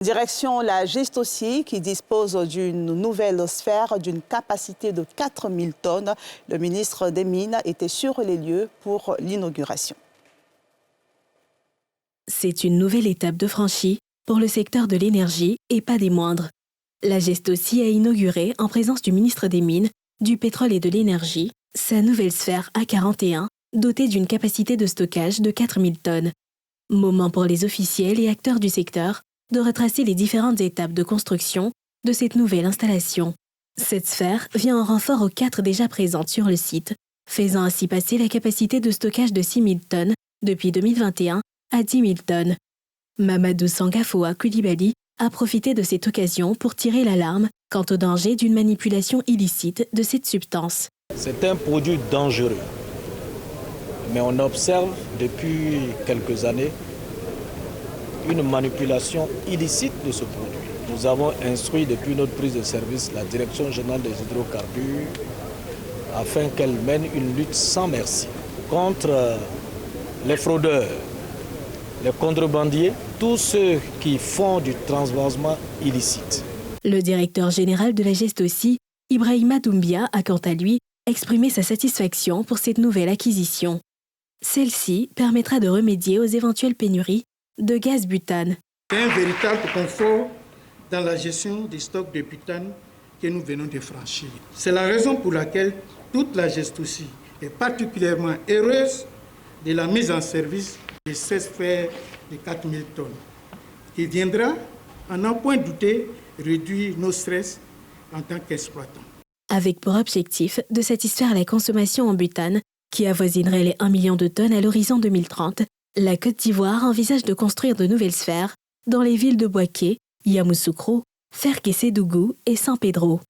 Direction la Gestossi qui dispose d'une nouvelle sphère d'une capacité de 4000 tonnes. Le ministre des Mines était sur les lieux pour l'inauguration. C'est une nouvelle étape de franchie pour le secteur de l'énergie et pas des moindres. La Gestossi a inauguré, en présence du ministre des Mines, du pétrole et de l'énergie, sa nouvelle sphère A41, dotée d'une capacité de stockage de 4000 tonnes. Moment pour les officiels et acteurs du secteur de retracer les différentes étapes de construction de cette nouvelle installation. Cette sphère vient en renfort aux 4 déjà présentes sur le site, faisant ainsi passer la capacité de stockage de 6000 tonnes depuis 2021 à 10 000 tonnes. Mamadou Sangafoa Coulibaly a profité de cette occasion pour tirer l'alarme quant au danger d'une manipulation illicite de cette substance. C'est un produit dangereux, mais on observe depuis quelques années une manipulation illicite de ce produit. Nous avons instruit depuis notre prise de service la Direction générale des hydrocarbures afin qu'elle mène une lutte sans merci contre les fraudeurs, les contrebandiers, tous ceux qui font du transvasement illicite. Le directeur général de la Gestossi, Ibrahima Doumbia, a quant à lui exprimé sa satisfaction pour cette nouvelle acquisition. Celle-ci permettra de remédier aux éventuelles pénuries de gaz butane. C'est un véritable confort dans la gestion des stocks de butane que nous venons de franchir. C'est la raison pour laquelle toute la Gestossi est particulièrement heureuse de la mise en service de cette sphère de 4000 tonnes, qui viendra, à n'en point douter, réduire nos stress en tant qu'exploitants. Avec pour objectif de satisfaire la consommation en butane, qui avoisinerait les 1 million de tonnes à l'horizon 2030, la Côte d'Ivoire envisage de construire de nouvelles sphères dans les villes de Bouaké, Yamoussoukro, Ferkessé-Dougou et San Pedro.